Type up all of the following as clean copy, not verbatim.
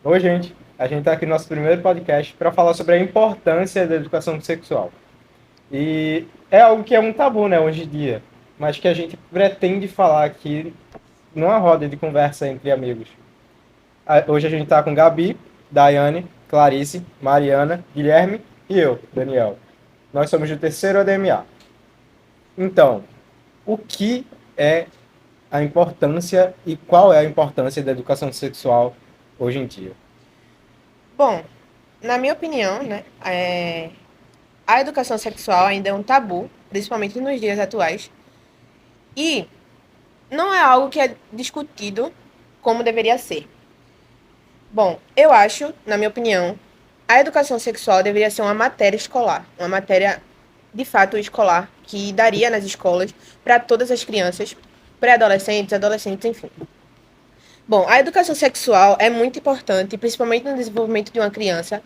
Oi, gente. A gente está aqui no nosso primeiro podcast para falar sobre a importância da educação sexual. E é algo que é um tabu, né, hoje em dia, mas que a gente pretende falar aqui numa roda de conversa entre amigos. Hoje a gente está com Gabi, Daiane, Clarice, Mariana, Guilherme e eu, Daniel. Nós somos do terceiro ADMA. Então, o que é a importância e qual é a importância da educação sexual hoje em dia? Bom, na minha opinião, né, a educação sexual ainda é um tabu, principalmente nos dias atuais, e não é algo que é discutido como deveria ser. Bom, eu acho, na minha opinião, a educação sexual deveria ser uma matéria escolar, uma matéria de fato escolar, que daria nas escolas para todas as crianças, pré-adolescentes, adolescentes, enfim. Bom, a educação sexual é muito importante, principalmente no desenvolvimento de uma criança,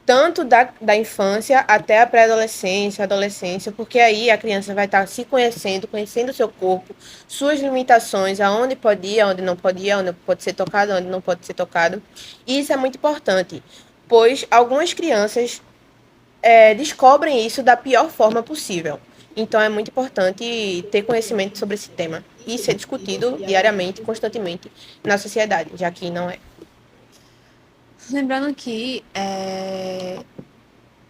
tanto da infância até a pré-adolescência, adolescência, porque aí a criança vai estar se conhecendo, conhecendo o seu corpo, suas limitações, aonde pode ir, aonde não pode ir, aonde pode ser tocado, aonde não pode ser tocado. E isso é muito importante, pois algumas crianças descobrem isso da pior forma possível. Então é muito importante ter conhecimento sobre esse tema e ser discutido diariamente, constantemente na sociedade, já que não é. Lembrando que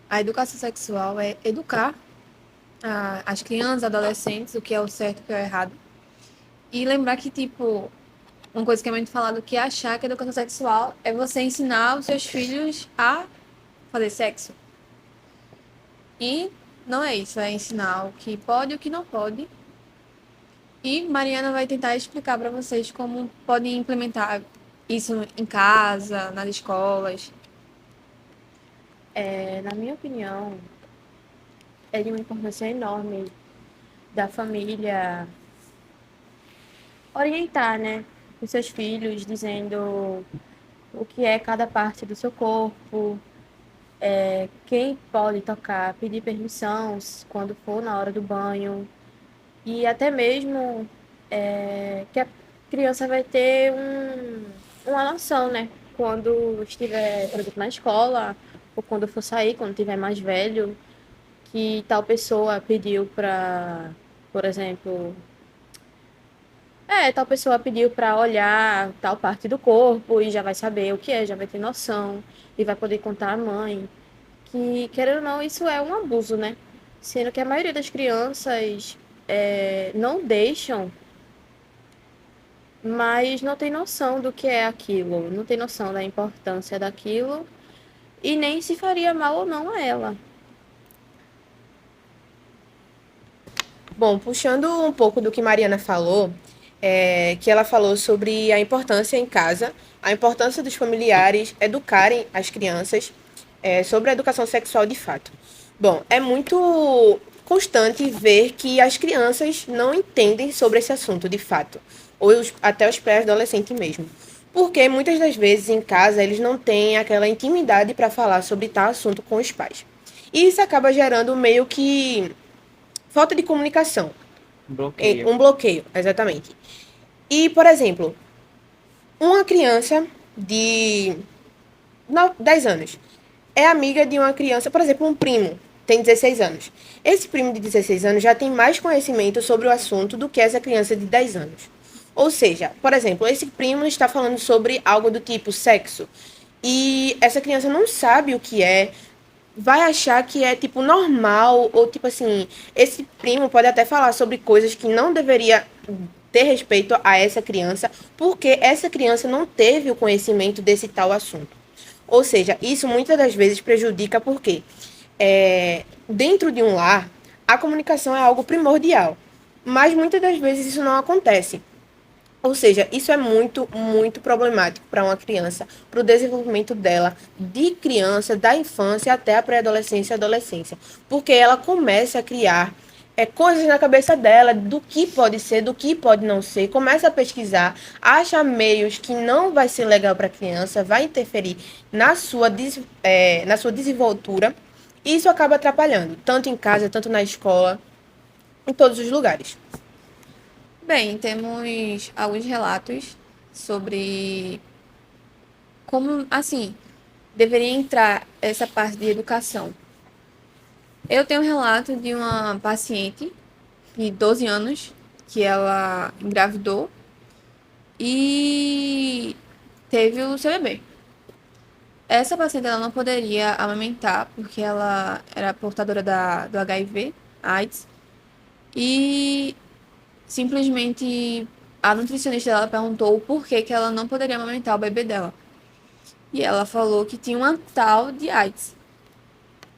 a educação sexual é educar as crianças, adolescentes, o que é o certo e o que é o errado. E lembrar que, tipo, uma coisa que é muito falado que é achar que a educação sexual é você ensinar os seus filhos a fazer sexo. E não é isso, é ensinar o que pode e o que não pode. E Mariana vai tentar explicar para vocês como podem implementar isso em casa, nas escolas. Na minha opinião, é de uma importância enorme da família orientar, né, os seus filhos, dizendo o que é cada parte do seu corpo, quem pode tocar, pedir permissão quando for na hora do banho, e até mesmo que a criança vai ter uma noção, né, quando estiver, por exemplo, na escola, ou quando for sair, quando tiver mais velho, que tal pessoa pediu para, por exemplo, tal pessoa pediu para olhar tal parte do corpo e já vai saber o que é, já vai ter noção e vai poder contar à mãe. Que, querendo ou não, isso é um abuso, né? Sendo que a maioria das crianças não deixam, mas não tem noção do que é aquilo, não tem noção da importância daquilo e nem se faria mal ou não a ela. Bom, puxando um pouco do que Mariana falou, que ela falou sobre a importância em casa, a importância dos familiares educarem as crianças sobre a educação sexual de fato. Bom, é muito constante ver que as crianças não entendem sobre esse assunto de fato, ou até os pré-adolescentes mesmo. Porque muitas das vezes em casa eles não têm aquela intimidade para falar sobre tal assunto com os pais. E isso acaba gerando meio que falta de comunicação. Bloqueio. Um bloqueio, exatamente. E, por exemplo, uma criança de 10 anos é amiga de uma criança, por exemplo, um primo, tem 16 anos. Esse primo de 16 anos já tem mais conhecimento sobre o assunto do que essa criança de 10 anos. Ou seja, por exemplo, esse primo está falando sobre algo do tipo sexo. E essa criança não sabe o que é, vai achar que é tipo normal ou tipo assim, esse primo pode até falar sobre coisas que não deveria ter respeito a essa criança, porque essa criança não teve o conhecimento desse tal assunto. Ou seja, isso muitas das vezes prejudica porque dentro de um lar a comunicação é algo primordial, mas muitas das vezes isso não acontece. Ou seja, isso é muito, muito problemático para uma criança, para o desenvolvimento dela, de criança, da infância até a pré-adolescência e adolescência. Porque ela começa a criar coisas na cabeça dela do que pode ser, do que pode não ser, começa a pesquisar, acha meios que não vai ser legal para a criança, vai interferir na sua desenvoltura, e isso acaba atrapalhando, tanto em casa, tanto na escola, em todos os lugares. Bem, temos alguns relatos sobre como, assim, deveria entrar essa parte de educação. Eu tenho um relato de uma paciente de 12 anos que ela engravidou e teve o seu bebê. Essa paciente ela não poderia amamentar porque ela era portadora do HIV, AIDS, e simplesmente a nutricionista dela perguntou o porquê que ela não poderia amamentar o bebê dela. E ela falou que tinha uma tal de AIDS.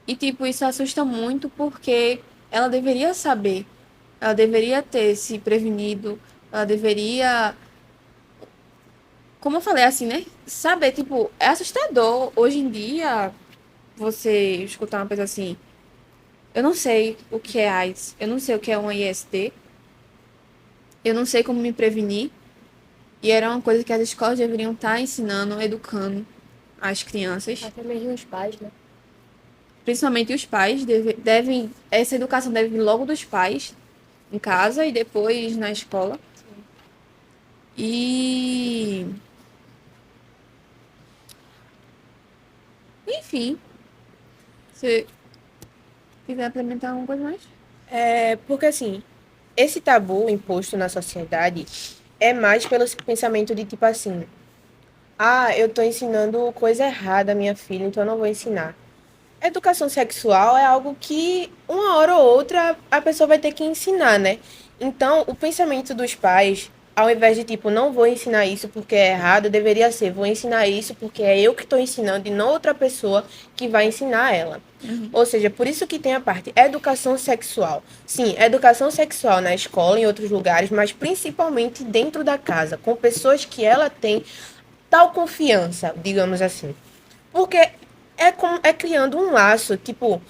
E, tipo, isso assusta muito porque ela deveria saber, ela deveria ter se prevenido, ela deveria, como eu falei assim, né? Saber, tipo, é assustador hoje em dia você escutar uma coisa assim. Eu não sei o que é AIDS, eu não sei o que é uma IST, eu não sei como me prevenir. E era uma coisa que as escolas deveriam estar ensinando, educando as crianças. Até mesmo os pais, né? Principalmente os pais devem, essa educação deve vir logo dos pais, em casa e depois na escola. E, enfim, se quiser implementar alguma coisa mais. Porque assim, esse tabu imposto na sociedade é mais pelo pensamento de tipo assim, ah, eu tô ensinando coisa errada à minha filha, então eu não vou ensinar. Educação sexual é algo que uma hora ou outra a pessoa vai ter que ensinar, né? Então, o pensamento dos pais, ao invés de tipo, não vou ensinar isso porque é errado, deveria ser, vou ensinar isso porque é eu que estou ensinando e não outra pessoa que vai ensinar ela. Ou seja, por isso que tem a parte educação sexual. Sim, educação sexual na escola, em outros lugares, mas principalmente dentro da casa, com pessoas que ela tem tal confiança, digamos assim. Porque é criando um laço, tipo,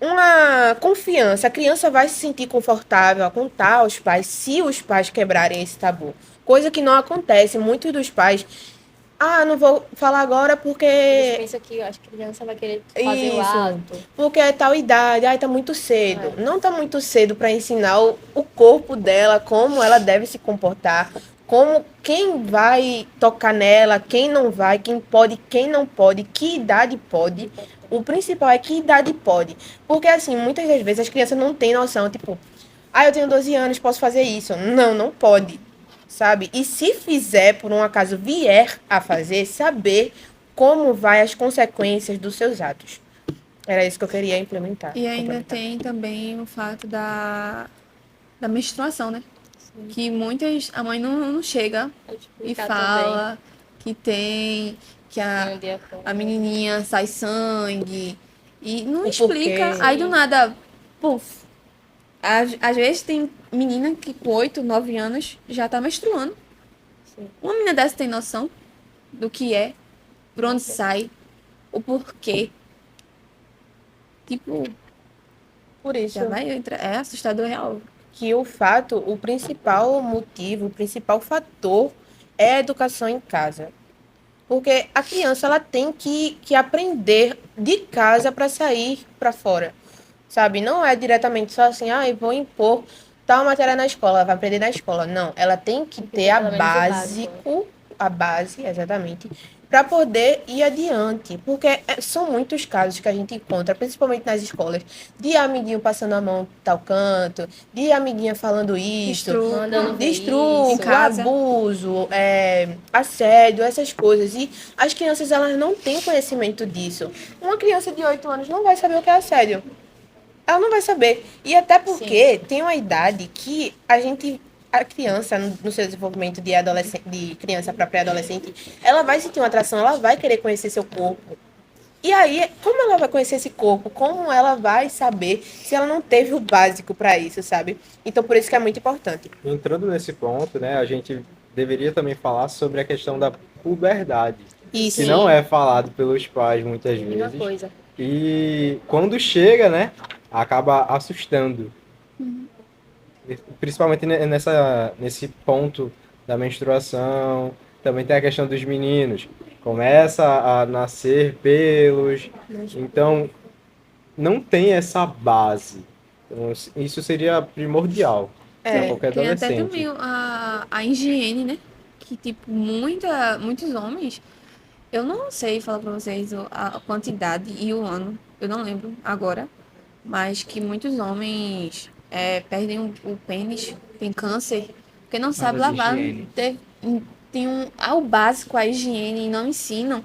uma confiança. A criança vai se sentir confortável a contar aos pais se os pais quebrarem esse tabu. Coisa que não acontece. Muitos dos pais. Ah, não vou falar agora Eles porque. pensam que a criança vai querer fazer o Isso. ato. Porque é tal idade. Ai, tá muito cedo. Não tá muito cedo para ensinar o corpo dela, como ela deve se comportar. Como quem vai tocar nela, quem não vai, quem pode, quem não pode, que idade pode. O principal é que idade pode. Porque, assim, muitas das vezes as crianças não têm noção, tipo, ah, eu tenho 12 anos, posso fazer isso. Não, não pode, sabe? E se fizer, por um acaso vier a fazer, saber como vai as consequências dos seus atos. Era isso que eu queria implementar. E ainda complementar. tem também o fato da menstruação, né? Que muitas, a mãe não chega e Explicar fala que tem, que também. Um a, dia a menininha sai sangue e não O explica. porquê. Aí do nada, puf. Às vezes tem menina que com 8, 9 anos já tá menstruando. Sim. Uma menina dessa tem noção do que é, por onde sai, o porquê. Tipo, Por isso já vai entrar. É assustador real. que o fato, o principal motivo, o principal fator é a educação em casa. Porque a criança ela tem que aprender de casa para sair para fora, sabe? Não é diretamente só assim, ah, eu vou impor tal matéria na escola, ela vai aprender na escola. Não, ela tem que ter a pelo menos o básico, básico, a base, exatamente, para poder ir adiante. Porque são muitos casos que a gente encontra, principalmente nas escolas, de amiguinho passando a mão em tal canto, de amiguinha falando isso, Estru- mandando de ver estupro, Em casa. abuso, assédio, essas coisas. E as crianças elas não têm conhecimento disso. Uma criança de 8 anos não vai saber o que é assédio. Ela não vai saber. E até porque tem uma idade que a criança, no seu desenvolvimento de adolescente, de criança para pré-adolescente, ela vai sentir uma atração, ela vai querer conhecer seu corpo. E aí, como ela vai conhecer esse corpo? Como ela vai saber se ela não teve o básico para isso, sabe? Então, por isso que é muito importante. Entrando nesse ponto, né, a gente deveria também falar sobre a questão da puberdade, Isso. que não é falado pelos pais muitas mesma vezes. coisa. E quando chega, né, acaba assustando. Principalmente nesse ponto da menstruação. Também tem a questão dos meninos. Começa a nascer pelos. Então, não tem essa base. Então, isso seria primordial para qualquer Tem até adolescente. também a higiene, né? Que, tipo, muitos homens Eu não sei falar pra vocês a quantidade e o ano, eu não lembro agora, mas que muitos homens perdem o pênis, tem câncer, porque não sabe Falta de lavar, higiene. tem ao básico, a higiene, e não ensinam.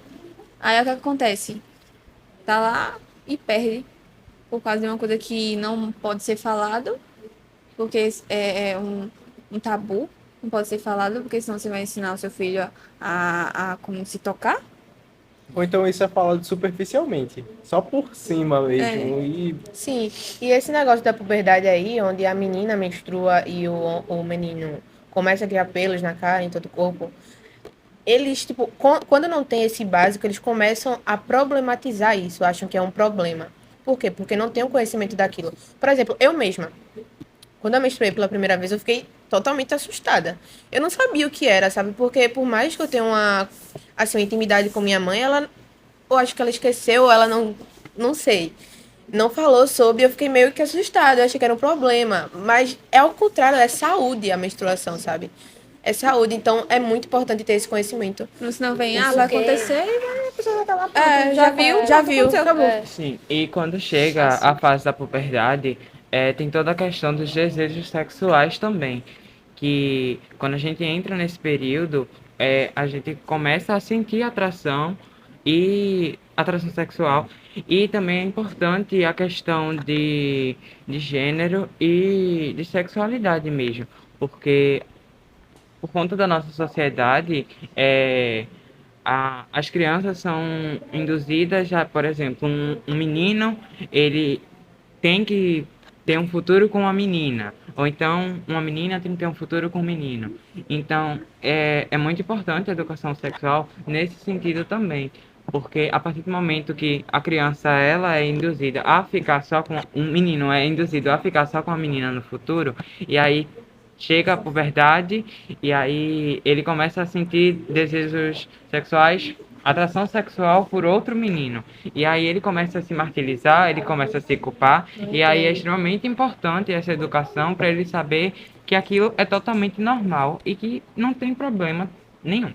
Aí o que acontece? Tá lá e perde por causa de uma coisa que não pode ser falado, porque é um tabu, não pode ser falado, porque senão você vai ensinar o seu filho a como se tocar. Ou então isso é falado superficialmente, só por cima É, mesmo. E Sim, e esse negócio da puberdade aí, onde a menina menstrua e o menino começa a criar pelos na cara, em todo o corpo, eles, tipo, quando não tem esse básico, eles começam a problematizar isso, acham que é um problema. Por quê? Porque não tem o conhecimento daquilo. Por exemplo, eu mesma, quando eu menstruei pela primeira vez, eu fiquei totalmente assustada. Eu não sabia o que era, sabe? Porque por mais que eu tenha assim, uma intimidade com minha mãe, eu acho que ela esqueceu, ela não sei. Não falou sobre, eu fiquei meio que assustada, eu achei que era um problema. Mas é ao contrário, é saúde a menstruação, sabe? É saúde, então é muito importante ter esse conhecimento. senão vem, Porque vai acontecer e a pessoa vai estar lá, pronto. é, já viu, já pronto, viu, aconteceu. acabou. Sim, e quando chega a fase da puberdade, tem toda a questão dos desejos sexuais também. Que quando a gente entra nesse período, a gente começa a sentir atração e atração sexual. E também é importante a questão de gênero e de sexualidade mesmo. Porque por conta da nossa sociedade, as crianças são induzidas já, por exemplo, um menino, ele tem que ter um futuro com uma menina, ou então uma menina tem que ter um futuro com um menino. Então, é muito importante a educação sexual nesse sentido também, porque a partir do momento que a criança ela é induzida a ficar só com um menino, é induzido a ficar só com a menina no futuro, e aí chega a puberdade e aí ele começa a sentir desejos sexuais, atração sexual por outro menino. E aí ele começa a se martirizar, ele começa a se culpar, e aí é extremamente importante essa educação para ele saber que aquilo é totalmente normal e que não tem problema nenhum.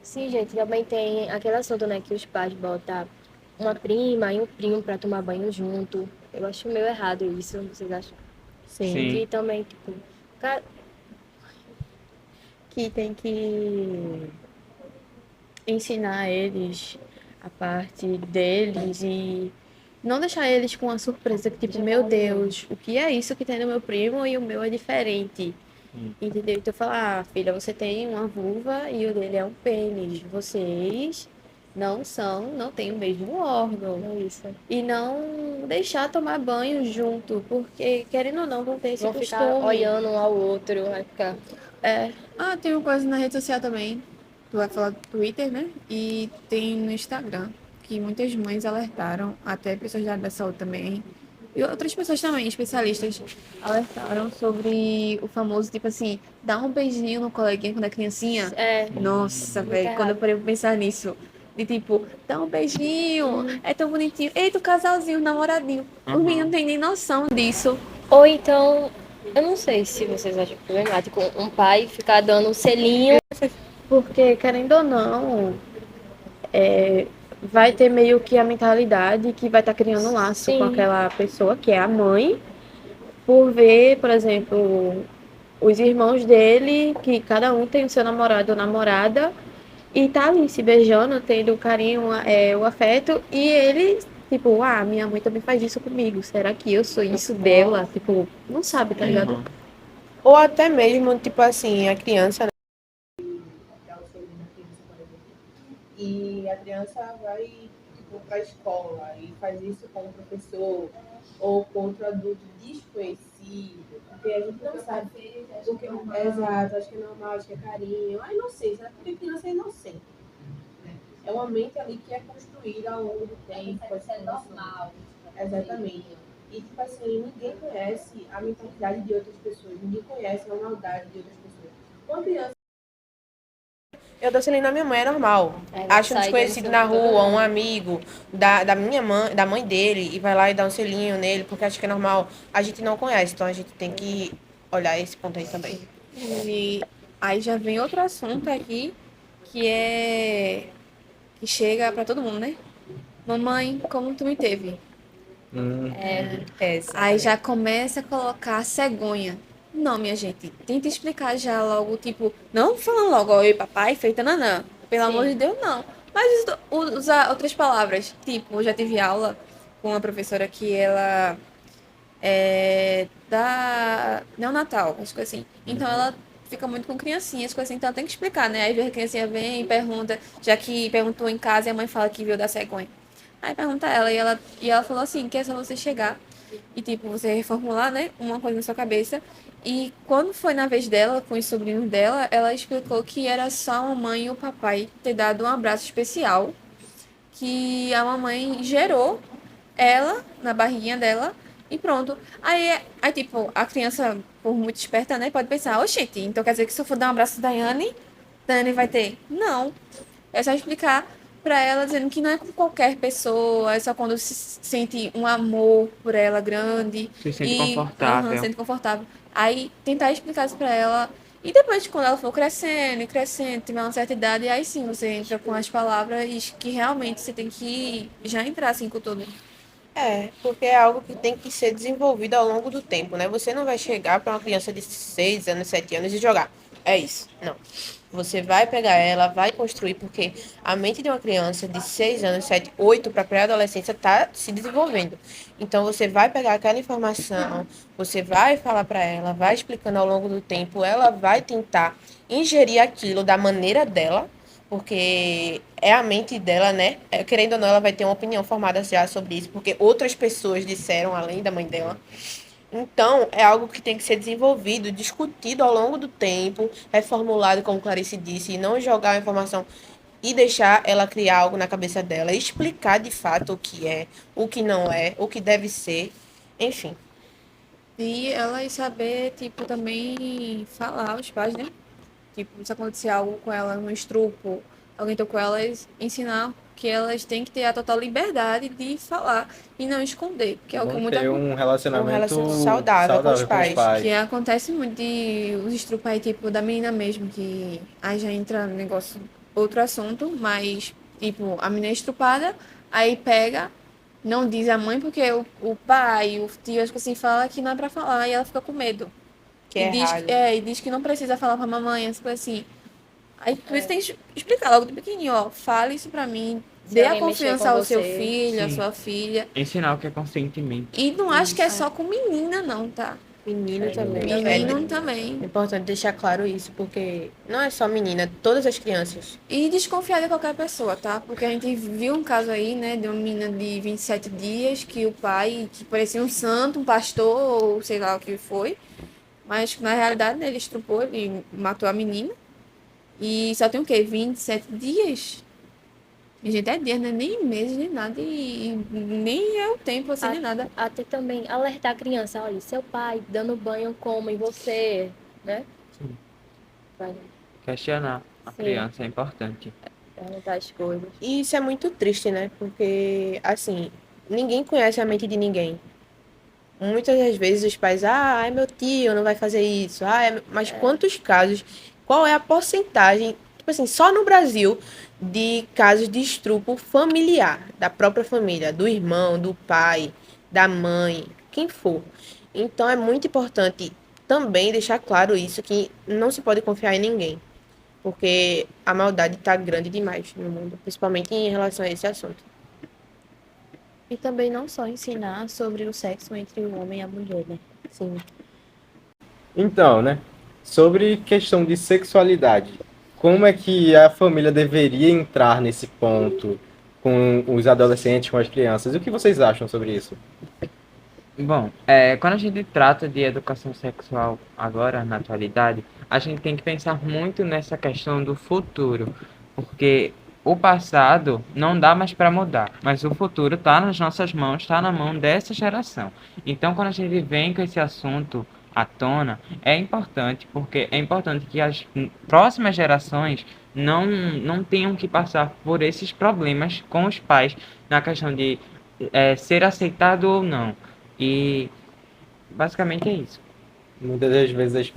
Sim, gente, também tem aquele assunto, né, que os pais botam uma prima e um primo pra tomar banho junto. Eu acho meio errado isso, vocês acham? Sim. Sim. E também, tipo, ca- Que tem que ensinar eles a parte deles e não deixar eles com uma surpresa que, tipo, meu Deus, o que é isso que tem no meu primo e o meu é diferente? Entendeu? Então, falar, filha, você tem uma vulva e o dele é um pênis. Vocês não têm o mesmo órgão. é isso. E não deixar tomar banho junto, porque, querendo ou não, vão ter esse Vão costume. ficar olhando um ao outro, vai ficar. Tem uma coisa na rede social também. Tu vai falar do Twitter, né? E tem no Instagram, que muitas mães alertaram, até pessoas da área da saúde também, e outras pessoas também, especialistas, alertaram sobre o famoso, tipo assim, dar um beijinho no coleguinha quando é criancinha. É, Nossa, muito velho, quando eu errado. parei pra pensar nisso, de tipo, dá um beijinho, é tão bonitinho. Eita, o casalzinho, o namoradinho. Os meninos não têm nem noção disso. Ou então, eu não sei se vocês acham problemático um pai ficar dando um selinho. Porque, querendo ou não, vai ter meio que a mentalidade que vai estar criando um laço com Sim. aquela pessoa, que é a mãe, por ver, por exemplo, os irmãos dele, que cada um tem o seu namorado ou namorada, e tá ali se beijando, tendo o carinho, o afeto, e ele, tipo, minha mãe também faz isso comigo, será que eu sou isso dela? Tipo, não sabe, tá ligado? Ou até mesmo, tipo assim, a criança, né? E a criança vai, tipo, para a escola e faz isso com o professor ou com outro adulto desconhecido, porque a gente não sabe o que é exato, acho que é normal, acho que é carinho, ai não sei, sabe? Porque criança é inocente. É uma mente ali que é construída ao longo do tempo, pode ser normal. Exatamente. E tipo assim, ninguém conhece a mentalidade de outras pessoas, ninguém conhece a maldade de outras pessoas. Uma criança. Eu dou selinho na minha mãe, é normal. Acha um sai desconhecido dando na selinho pra todo rua, mundo. um amigo da minha mãe, da mãe dele, e vai lá e dá um selinho nele, porque acha que é normal. A gente não conhece, então a gente tem que olhar esse ponto aí também. E aí já vem outro assunto aqui, que é que chega pra todo mundo, né? Mamãe, como tu me teve? Hum, Essa. Aí já começa a colocar cegonha. Não, minha gente, tenta explicar já logo, tipo, não falando logo, oi, papai, feita nanã. Pelo amor de Deus, não. Mas usa outras palavras. Tipo, eu já tive aula com uma professora que ela é da neonatal, acho que assim. Então ela fica muito com criancinhas, coisa assim, então ela tem que explicar, né? Aí a criancinha vem e pergunta, já que perguntou em casa e a mãe fala que viu da cegonha. Aí pergunta ela e ela falou assim, que é só você chegar e tipo, você reformular, né, uma coisa na sua cabeça. E quando foi na vez dela, com os sobrinhos dela, ela explicou que era só a mamãe e o papai ter dado um abraço especial, que a mamãe gerou ela na barriguinha dela e pronto. Aí tipo, a criança, por muito esperta, né, pode pensar, oxente, então quer dizer que se eu for dar um abraço da Daiane, Dani vai ter? Não. É só explicar pra ela dizendo que não é com qualquer pessoa, é só quando se sente um amor por ela grande Se sente e aham, confortável. sente confortável. Aí tentar explicar isso pra ela. E depois, quando ela for crescendo e crescendo, tiver uma certa idade, aí sim você entra com as palavras que realmente você tem que já entrar assim com tudo. É, porque é algo que tem que ser desenvolvido ao longo do tempo, né? Você não vai chegar para uma criança de 6 anos, 7 anos e jogar. É isso. Não. Você vai pegar ela, vai construir, porque a mente de uma criança de 6 anos, 7, 8 para pré-adolescência está se desenvolvendo. Então você vai pegar aquela informação, você vai falar para ela, vai explicando ao longo do tempo, ela vai tentar ingerir aquilo da maneira dela, porque é a mente dela, né? Querendo ou não, ela vai ter uma opinião formada já sobre isso, porque outras pessoas disseram além da mãe dela. Então, é algo que tem que ser desenvolvido, discutido ao longo do tempo, reformulado, como Clarice disse, e não jogar a informação e deixar ela criar algo na cabeça dela, explicar de fato o que é, o que não é, o que deve ser, enfim. E ela saber, tipo, também falar aos pais, né? Tipo, se acontecer algo com ela no estrupo, alguém tocou elas, ensinar que elas têm que ter a total liberdade de falar e não esconder, que é o que vão muito ter um Um relacionamento relacionamento saudável com os com os pais. que pais. acontece muito de os estrupos aí, tipo, da menina mesmo, que aí já entra no negócio, outro assunto, mas, tipo, a menina é estrupada, aí pega, não diz à mãe, porque o pai, o tio, acho que assim, fala que não é pra falar, e ela fica com medo. Que é errado. E diz que não precisa falar pra mamãe, essas coisas assim. Aí por isso tem que explicar logo de pequenininho, ó, fale isso pra mim, Se dê a alguém mexer com confiança ao seu você, filho, à Sim. sua filha. Ensinar o que é consentimento. E não acho que é só com menina, não, tá? Menino também. Menino também. É importante deixar claro isso, porque não é só menina, todas as crianças. E desconfiar de qualquer pessoa, tá? Porque a gente viu um caso aí, né, de uma menina de 27 dias que o pai, que parecia um santo, um pastor, ou sei lá o que foi, mas na realidade, né, ele estrupou, ele matou a menina. E só tem o quê? 27 dias? E, gente, é dias, né? Nem meses, nem nada. E nem é o tempo, assim, nem nada. até também alertar a criança, olha, seu pai dando banho como em você, né? Sim. Vai Questionar a Sim. criança é importante. perguntar as coisas. E isso é muito triste, né? Porque, assim, ninguém conhece a mente de ninguém. Muitas das vezes os pais, é meu tio, não vai fazer isso. Mas quantos casos, qual é a porcentagem, tipo assim, só no Brasil, de casos de estupro familiar, da própria família, do irmão, do pai, da mãe, quem for. Então é muito importante também deixar claro isso, que não se pode confiar em ninguém, porque a maldade está grande demais no mundo, principalmente em relação a esse assunto. E também não só ensinar sobre o sexo entre o homem e a mulher, né? Sim. Então, né? Sobre questão de sexualidade, como é que a família deveria entrar nesse ponto com os adolescentes, com as crianças? O que vocês acham sobre isso? Bom, quando a gente trata de educação sexual agora, na atualidade, a gente tem que pensar muito nessa questão do futuro, porque o passado não dá mais para mudar, mas o futuro está nas nossas mãos, está na mão dessa geração. Então, quando a gente vem com esse assunto à tona, é importante, porque é importante que as próximas gerações não tenham que passar por esses problemas com os pais na questão de ser aceitado ou não. E basicamente é isso. Muitas das vezes as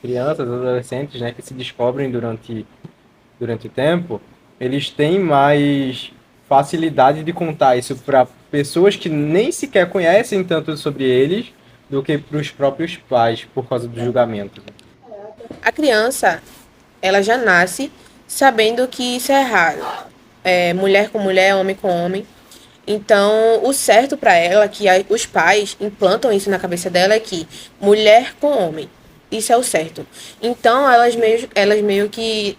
crianças, os adolescentes, né, que se descobrem durante o tempo, eles têm mais facilidade de contar isso para pessoas que nem sequer conhecem tanto sobre eles do que para os próprios pais, por causa do julgamento. A criança, ela já nasce sabendo que isso é errado. É, mulher com mulher, homem com homem. Então, o certo para ela, que os pais implantam isso na cabeça dela, é que mulher com homem. Isso é o certo. Então, elas meio que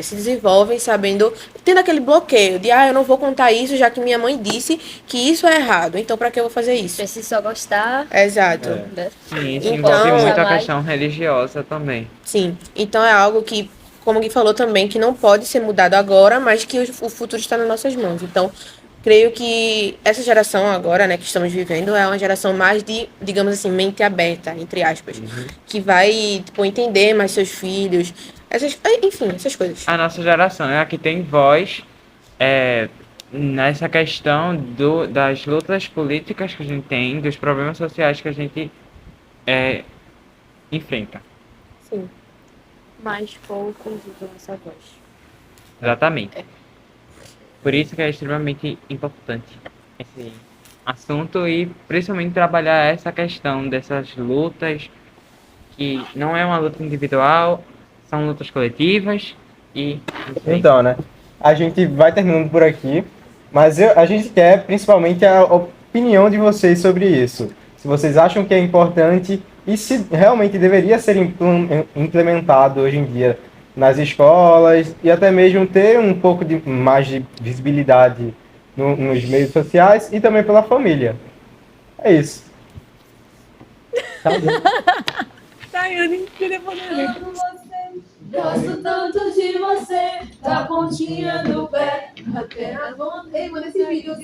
se desenvolvem sabendo, tendo aquele bloqueio de, eu não vou contar isso, já que minha mãe disse que isso é errado. Então, para que eu vou fazer isso? Preciso só gostar, Exato. né? Sim, isso Então, envolve muito a jamais- questão religiosa também. Sim. Então, é algo que, como o Gui falou também, que não pode ser mudado agora, mas que o futuro está nas nossas mãos. Então, creio que essa geração agora, né, que estamos vivendo, é uma geração mais de, digamos assim, mente aberta, entre aspas, que vai, tipo, entender mais seus filhos, enfim, essas coisas. A nossa geração é a que tem voz nessa questão das lutas políticas que a gente tem, dos problemas sociais que a gente enfrenta. Sim. Mais poucos usam essa voz. Exatamente. Por isso que é extremamente importante esse assunto e principalmente trabalhar essa questão dessas lutas, que não é uma luta individual, são lutas coletivas e... Então, né? A gente vai terminando por aqui, mas a gente quer principalmente a opinião de vocês sobre isso. Se vocês acham que é importante e se realmente deveria ser implementado hoje em dia nas escolas e até mesmo ter um pouco mais de visibilidade nos meios sociais e também pela família. É isso. Tá bom. Gosto tanto de você, da pontinha do pé até a ponta. Ei, mano, esse vídeo